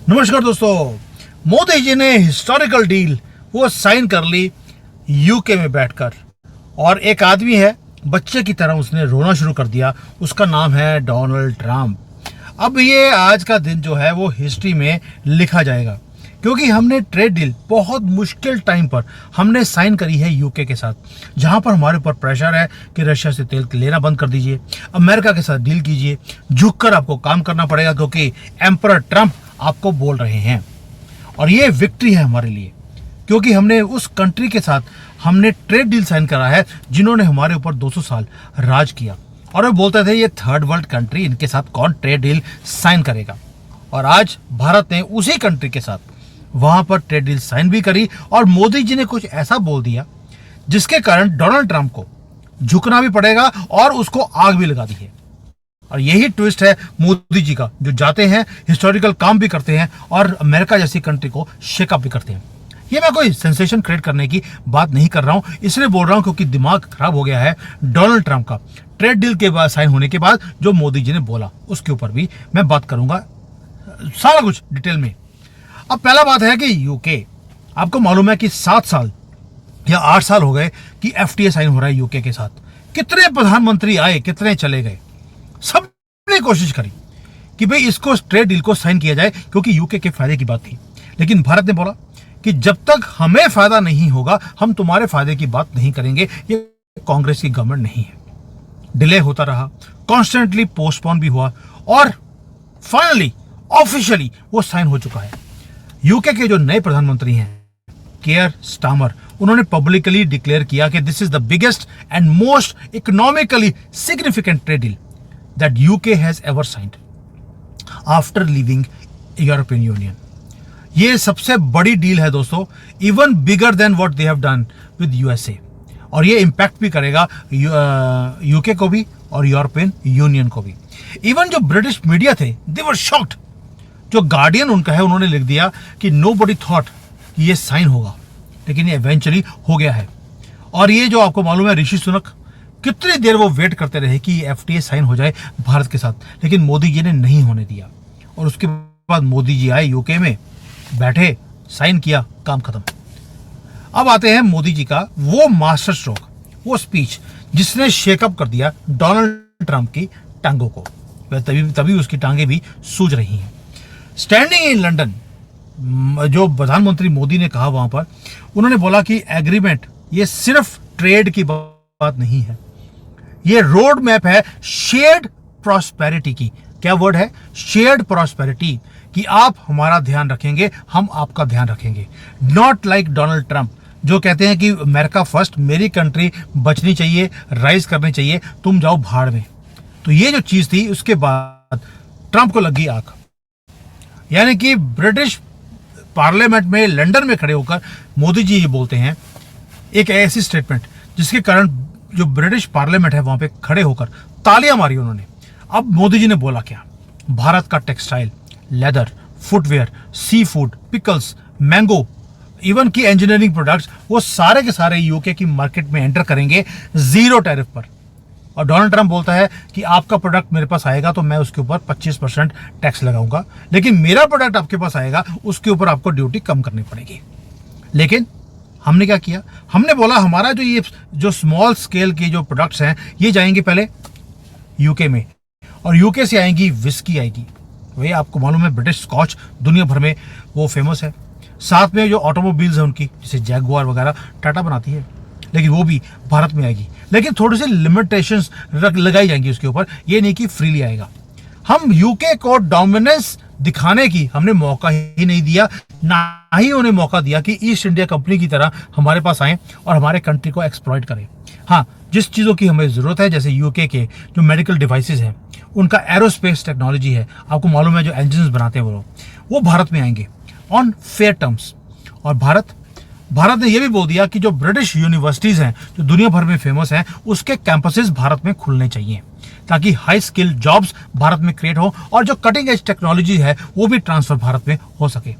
नमस्कार दोस्तों। मोदी जी ने हिस्टोरिकल डील वो साइन कर ली यूके में बैठकर, और एक आदमी है बच्चे की तरह उसने रोना शुरू कर दिया। उसका नाम है डोनाल्ड ट्रंप। अब ये आज का दिन जो है वो हिस्ट्री में लिखा जाएगा, क्योंकि हमने ट्रेड डील बहुत मुश्किल टाइम पर हमने साइन करी है यूके के साथ, जहां पर हमारे ऊपर प्रेशर है कि रशिया से तेल लेना बंद कर दीजिए, अमेरिका के साथ डील कीजिए, झुककर आपको काम करना पड़ेगा क्योंकि एम्परर ट्रंप आपको बोल रहे हैं। और ये विक्ट्री है हमारे लिए, क्योंकि हमने उस कंट्री के साथ हमने ट्रेड डील साइन करा है जिन्होंने हमारे ऊपर 200 साल राज किया, और वे बोलते थे ये थर्ड वर्ल्ड कंट्री, इनके साथ कौन ट्रेड डील साइन करेगा। और आज भारत ने उसी कंट्री के साथ वहां पर ट्रेड डील साइन भी करी, और मोदी जी ने कुछ ऐसा बोल दिया जिसके कारण डोनाल्ड ट्रंप को झुकना भी पड़ेगा और उसको आग भी लगा दी है। और यही ट्विस्ट है मोदी जी का, जो जाते हैं हिस्टोरिकल काम भी करते हैं और अमेरिका जैसी कंट्री को शेकअप भी करते हैं। ये मैं कोई सेंसेशन क्रिएट करने की बात नहीं कर रहा हूं, इसलिए बोल रहा हूं क्योंकि दिमाग खराब हो गया है डोनाल्ड ट्रंप का। ट्रेड डील के बाद साइन होने के बाद जो मोदी जी ने बोला उसके ऊपर भी मैं बात करूंगा, सारा कुछ डिटेल में। अब पहला बात है कि यूके, आपको मालूम है कि 7 साल या 8 साल हो गए कि एफटीए साइन हो रहा है यूके के साथ। कितने प्रधानमंत्री आए, कितने चले गए, सबने कोशिश करी कि भाई इसको ट्रेड डील को साइन किया जाए क्योंकि यूके के फायदे की बात थी। लेकिन भारत ने बोला कि जब तक हमें फायदा नहीं होगा हम तुम्हारे फायदे की बात नहीं करेंगे। ये कांग्रेस की गवर्नमेंट नहीं है। डिले होता रहा, कॉन्स्टेंटली पोस्टपोन भी हुआ, और फाइनली ऑफिशियली वो साइन हो चुका है। यूके के जो नए प्रधानमंत्री हैं केयर स्टामर, उन्होंने पब्लिकली डिक्लेयर किया कि this is the biggest and most economically significant trade deal that UK has ever signed after leaving European Union। ये सबसे बड़ी डील है दोस्तों, even bigger than what they have done with USA, और ये impact भी करेगा यूके को भी और यूरोपियन यूनियन को भी। इवन जो ब्रिटिश मीडिया थे दे वर शॉक्ड। जो गार्डियन उनका है उन्होंने लिख दिया कि नोबडी थॉट कि ये साइन होगा, लेकिन ये इवेंचुअली हो गया है। और ये जो आपको मालूम है ऋषि सुनक कितनी देर वो वेट करते रहे कि एफटीए साइन हो जाए भारत के साथ, लेकिन मोदी जी ने नहीं होने दिया। और उसके बाद मोदी जी आए यूके में, बैठे, साइन किया, काम खत्म। अब आते हैं मोदी जी का वो मास्टर स्ट्रोक, वो स्पीच जिसने शेकअप कर दिया डोनाल्ड ट्रंप की टांगों को। तभी उसकी टांगे भी सूज रही हैं। स्टैंडिंग इन लंदन, जो प्रधानमंत्री मोदी ने कहा वहां पर, उन्होंने बोला कि एग्रीमेंट ये सिर्फ ट्रेड की बात नहीं है, ये रोड मैप है शेयर्ड प्रॉस्पेरिटी की। क्या वर्ड है? शेयर्ड प्रॉस्पेरिटी, कि आप हमारा ध्यान रखेंगे, हम आपका ध्यान रखेंगे। नॉट लाइक डोनाल्ड ट्रंप जो कहते हैं कि अमेरिका फर्स्ट, मेरी कंट्री बचनी चाहिए, राइज करनी चाहिए, तुम जाओ भाड़ में। तो ये जो चीज थी उसके बाद ट्रंप को लगी आंख। यानी कि ब्रिटिश पार्लियामेंट में लंदन में खड़े होकर मोदी जी ये बोलते हैं एक ऐसी स्टेटमेंट जिसके कारण जो ब्रिटिश पार्लियामेंट है वहां पे खड़े होकर तालियां मारी उन्होंने। अब मोदी जी ने बोला क्या? भारत का textile, leather, footwear, sea food, pickles, mango, even की इंजीनियरिंग प्रोडक्ट्स, वो सारे के सारे यूके की मार्केट में एंटर करेंगे जीरो टैरिफ पर। और डोनाल्ड ट्रंप बोलता है कि आपका प्रोडक्ट मेरे पास आएगा तो मैं उसके ऊपर 25% टैक्स लगाऊंगा, लेकिन मेरा प्रोडक्ट आपके पास आएगा उसके ऊपर आपको ड्यूटी कम करनी पड़ेगी। लेकिन हमने क्या किया? हमने बोला हमारा जो स्मॉल स्केल के जो प्रोडक्ट्स हैं ये जाएंगे पहले यूके में, और यूके से आएंगी विस्की आएगी। वही आपको मालूम है ब्रिटिश स्कॉच दुनिया भर में वो फेमस है। साथ में जो ऑटोमोबाइल्स है उनकी, जैसे जैगुआर वगैरह टाटा बनाती है, लेकिन वो भी भारत में आएगी, लेकिन थोड़ी सी लिमिटेशंस लगाई जाएंगी उसके ऊपर। ये नहीं कि फ्रीली आएगा। हम यूके को डोमिनेंस दिखाने की हमने मौका ही नहीं दिया, ना ही उन्हें मौका दिया कि ईस्ट इंडिया कंपनी की तरह हमारे पास आए और हमारे कंट्री को एक्सप्लॉइट करें। हाँ, जिस चीज़ों की हमें ज़रूरत है, जैसे यूके के जो मेडिकल डिवाइसेस हैं, उनका एरोस्पेस टेक्नोलॉजी है, आपको मालूम है जो इंजन बनाते हैं वो भारत में आएंगे ऑन फेयर टर्म्स। और भारत ने यह भी बोल दिया कि जो ब्रिटिश यूनिवर्सिटीज़ हैं जो दुनिया भर में फेमस हैं, उसके कैंपसेस भारत में खुलने चाहिए, ताकि हाई स्किल जॉब्स भारत में क्रिएट हो और जो कटिंग एज टेक्नोलॉजी है वो भी ट्रांसफर भारत में हो सके।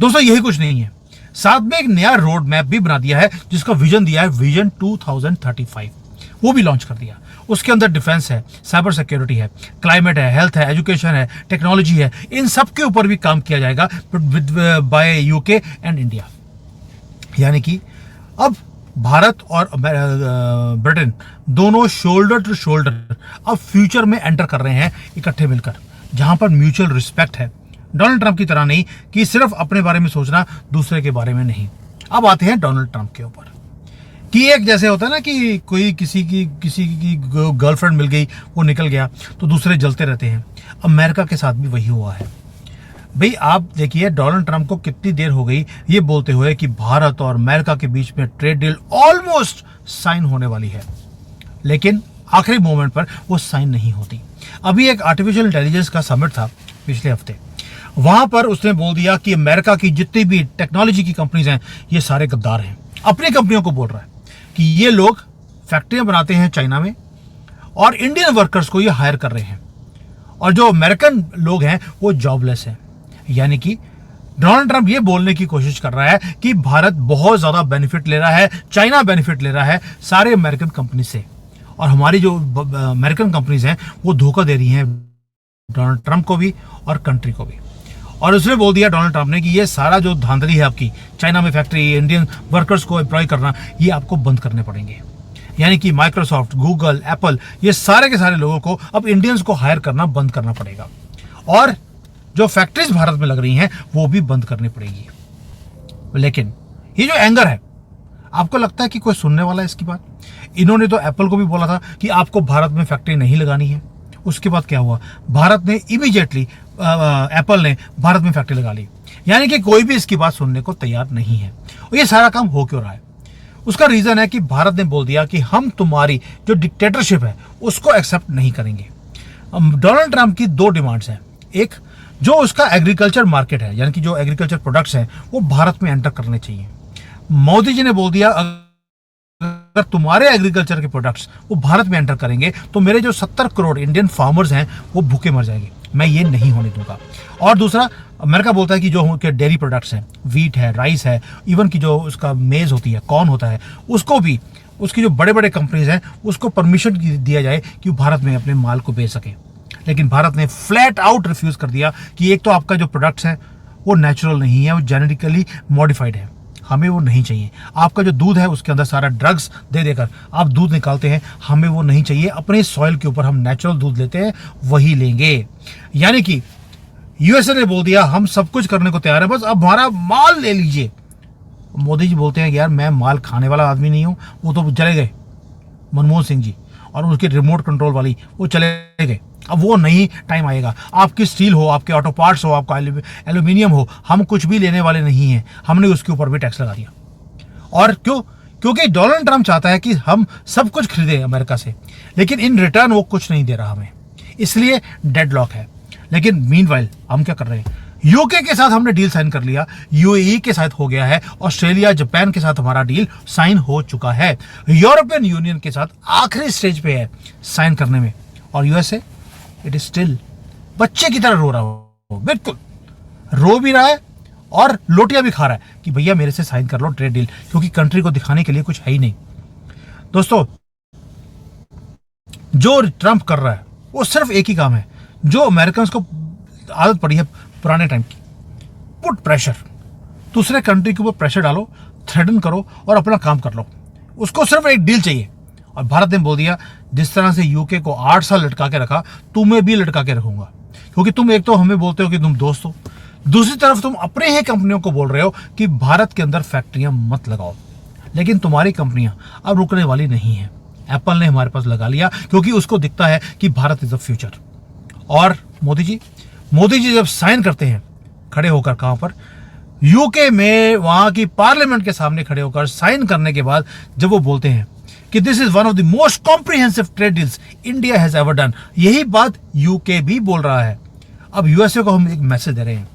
दोस्तों यही कुछ नहीं है, साथ में एक नया रोड मैप भी बना दिया है जिसका विजन दिया है विजन 2035, वो भी लॉन्च कर दिया। उसके अंदर डिफेंस है, साइबर सिक्योरिटी है, क्लाइमेट है, हेल्थ है, एजुकेशन है, टेक्नोलॉजी है, इन सब के ऊपर भी काम किया जाएगा बाय यूके एंड इंडिया। यानी कि अब भारत और ब्रिटेन दोनों शोल्डर टू शोल्डर अब फ्यूचर में एंटर कर रहे हैं इकट्ठे मिलकर, जहां पर म्यूचुअल रिस्पेक्ट है। डोनाल्ड ट्रंप की तरह नहीं कि सिर्फ अपने बारे में सोचना, दूसरे के बारे में नहीं। अब आते हैं डोनाल्ड ट्रंप के ऊपर कि एक जैसे होता है ना कि कोई किसी की गर्लफ्रेंड मिल गई, वो निकल गया, तो दूसरे जलते रहते हैं। अमेरिका के साथ भी वही हुआ है। भाई आप देखिए, डोनाल्ड ट्रंप को कितनी देर हो गई ये बोलते हुए कि भारत और अमेरिका के बीच में ट्रेड डील ऑलमोस्ट साइन होने वाली है, लेकिन आखिरी मोमेंट पर वो साइन नहीं होती। अभी एक आर्टिफिशियल इंटेलिजेंस का समिट था पिछले हफ्ते, वहां पर उसने बोल दिया कि अमेरिका की जितनी भी टेक्नोलॉजी की कंपनीज हैं ये सारे गद्दार हैं। अपनी कंपनियों को बोल रहा है कि ये लोग फैक्ट्रियां बनाते हैं चाइना में और इंडियन वर्कर्स को ये हायर कर रहे हैं, और जो अमेरिकन लोग हैं वो जॉबलेस हैं। यानी कि डोनाल्ड ट्रंप ये बोलने की कोशिश कर रहा है कि भारत बहुत ज्यादा बेनिफिट ले रहा है, चाइना बेनिफिट ले रहा है सारे अमेरिकन कंपनी से, और हमारी जो अमेरिकन कंपनीज हैं वो धोखा दे रही हैं डोनाल्ड ट्रंप को भी और कंट्री को भी। और उसने बोल दिया डोनाल्ड ट्रंप ने कि ये सारा जो धांधली है आपकी, चाइना में फैक्ट्री, इंडियन वर्कर्स को एम्प्लॉय करना, ये आपको बंद करने पड़ेंगे। यानी कि माइक्रोसॉफ्ट, गूगल, एप्पल, ये सारे के सारे लोगों को अब इंडियंस को हायर करना बंद करना पड़ेगा, और जो फैक्ट्रीज भारत में लग रही हैं वो भी बंद करनी पड़ेगी। लेकिन ये जो एंगर है, आपको लगता है कि कोई सुनने वाला है इसकी बात? इन्होंने तो एप्पल को भी बोला था कि आपको भारत में फैक्ट्री नहीं लगानी है। उसके बाद क्या हुआ? भारत ने इमीडिएटली, एप्पल ने भारत में फैक्ट्री लगा ली। यानी कि कोई भी इसकी बात सुनने को तैयार नहीं है। और ये सारा काम हो क्यों रहा है? उसका रीजन है कि भारत ने बोल दिया कि हम तुम्हारी जो डिक्टेटरशिप है उसको एक्सेप्ट नहीं करेंगे। डोनाल्ड ट्रंप की दो डिमांड्स हैं। एक, जो उसका एग्रीकल्चर मार्केट है, यानी कि जो एग्रीकल्चर प्रोडक्ट्स हैं वो भारत में एंटर करने चाहिए। मोदी जी ने बोल दिया अगर तुम्हारे एग्रीकल्चर के प्रोडक्ट्स वो भारत में एंटर करेंगे तो मेरे जो 70 करोड़ इंडियन फार्मर्स हैं वो भूखे मर जाएंगे, मैं ये नहीं होने दूंगा। और दूसरा, अमेरिका बोलता है कि जो उनके डेयरी प्रोडक्ट्स हैं, वीट है, राइस है, इवन की जो उसका मेज होती है, कॉर्न होता है, उसको भी उसकी जो बड़े बड़े कंपनीज हैं उसको परमिशन दिया जाए कि वो भारत में अपने माल को बेच सके। लेकिन भारत ने फ्लैट आउट रिफ्यूज कर दिया कि एक तो आपका जो प्रोडक्ट्स है वो नेचुरल नहीं है, वो जेनेटिकली मॉडिफाइड है, हमें वो नहीं चाहिए। आपका जो दूध है उसके अंदर सारा ड्रग्स दे देकर आप दूध निकालते हैं, हमें वो नहीं चाहिए। अपने सॉइल के ऊपर हम नेचुरल दूध लेते हैं, वही लेंगे। यानी कि यूएसए ने बोल दिया हम सब कुछ करने को तैयार है, बस अब हमारा माल ले लीजिए। मोदी जी बोलते हैं कि यार मैं माल खाने वाला आदमी नहीं हूं, वो तो चले गए मनमोहन सिंह जी और उनके रिमोट कंट्रोल वाली, वो चले गए। अब वो नहीं, टाइम आएगा। आपकी स्टील हो, आपके ऑटो पार्ट्स हो, आपका एल्यूमिनियम हो, हम कुछ भी लेने वाले नहीं हैं। हमने उसके ऊपर भी टैक्स लगा दिया। और क्यों? क्योंकि डोनाल्ड ट्रंप चाहता है कि हम सब कुछ खरीदें अमेरिका से, लेकिन इन रिटर्न वो कुछ नहीं दे रहा हमें, इसलिए डेडलॉक है। लेकिन मीनवाइल हम क्या कर रहे हैं? यूके के साथ हमने डील साइन कर लिया, यूएई के साथ हो गया है, ऑस्ट्रेलिया, जापान के साथ हमारा डील साइन हो चुका है, यूरोपियन यूनियन के साथ आखिरी स्टेज पे है साइन करने में, और यूएसए इट इज स्टिल बच्चे की तरह रो रहा हो, बिल्कुल रो भी रहा है और लोटियां भी खा रहा है कि भैया मेरे से साइन कर लो ट्रेड डील, क्योंकि कंट्री को दिखाने के लिए कुछ है ही नहीं। दोस्तों, जो ट्रंप कर रहा है वो सिर्फ एक ही काम है जो अमेरिकन को आदत पड़ी है पुराने टाइम की, पुट प्रेशर। दूसरे कंट्री के ऊपर प्रेशर डालो, थ्रेटन करो और अपना काम कर लो। उसको सिर्फ एक डील चाहिए। और भारत ने बोल दिया जिस तरह से यूके को 8 साल लटका के रखा, तुम्हें भी लटका के रखूंगा, क्योंकि तुम एक तो हमें बोलते हो कि तुम दोस्त हो, दूसरी तरफ तुम अपने ही कंपनियों को बोल रहे हो कि भारत के अंदर फैक्ट्रियां मत लगाओ। लेकिन तुम्हारी कंपनियां अब रुकने वाली नहीं है। एप्पल ने हमारे पास लगा लिया क्योंकि उसको दिखता है कि भारत इज द फ्यूचर। और मोदी जी जब साइन करते हैं खड़े होकर, कहां पर? यूके में, वहां की पार्लियामेंट के सामने खड़े होकर साइन करने के बाद जब वो बोलते हैं कि this is one of the most comprehensive trade deals India has ever done, यही बात यूके भी बोल रहा है। अब यूएसए को हम एक मैसेज दे रहे हैं,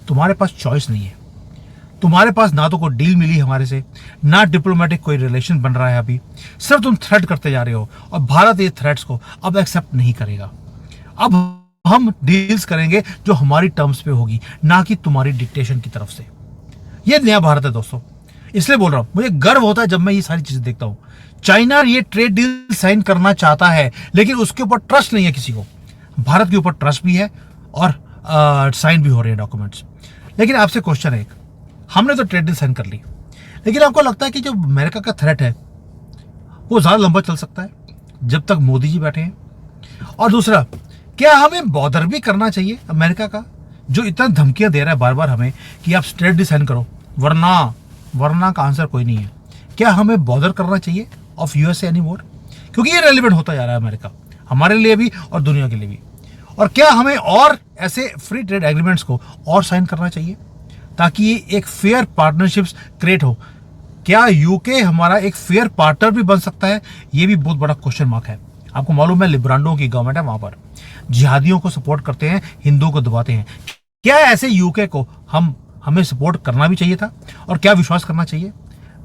तुम्हारे पास चॉइस नहीं है। तुम्हारे पास ना तो कोई डील मिली हमारे से, ना डिप्लोमेटिक कोई रिलेशन बन रहा है अभी, सिर्फ तुम थ्रेट करते जा रहे हो, और भारत ये थ्रेट्स को अब एक्सेप्ट नहीं करेगा। अब हम डील्स करेंगे जो हमारी टर्म्स पे होगी, ना कि तुम्हारी डिक्टेशन की तरफ से। ये नया भारत है दोस्तों। इसलिए बोल रहा हूं, मुझे गर्व होता है जब मैं ये सारी चीजें देखता हूं। चाइना ये ट्रेड डील साइन करना चाहता है, लेकिन उसके ऊपर ट्रस्ट नहीं है किसी को। भारत के ऊपर ट्रस्ट भी है और साइन भी हो रहे हैं डॉक्यूमेंट्स। लेकिन आपसे क्वेश्चन है एक, हमने तो ट्रेड डील साइन कर ली, लेकिन आपको लगता है कि जो अमेरिका का थ्रेट है वो ज्यादा लंबा चल सकता है जब तक मोदी जी बैठे हैं? और दूसरा, क्या हमें बॉदर भी करना चाहिए अमेरिका का, जो इतना धमकियां दे रहा है बार बार हमें कि आप ट्रेड डील साइन करो, वरना का आंसर कोई नहीं है। क्या हमें बॉदर करना चाहिए ऑफ यूएसए एनी मोर? क्योंकि ये रेलिवेंट होता जा रहा है अमेरिका, हमारे लिए भी और दुनिया के लिए भी। और क्या हमें और ऐसे फ्री ट्रेड एग्रीमेंट्स को और साइन करना चाहिए ताकि ये एक फेयर पार्टनरशिप्स क्रिएट हो? क्या यूके हमारा एक फेयर पार्टनर भी बन सकता है? ये भी बहुत बड़ा क्वेश्चन मार्क है। आपको मालूम है लिब्रांडो की गवर्नमेंट है, वहां पर जिहादियों को सपोर्ट करते हैं, हिंदुओं को दबाते हैं। क्या ऐसे यूके को हमें सपोर्ट करना भी चाहिए था, और क्या विश्वास करना चाहिए?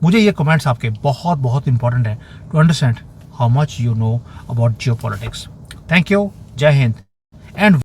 मुझे ये कमेंट्स आपके बहुत बहुत इंपॉर्टेंट है to understand how much you know about geopolitics. Thank you, जय हिंद एंड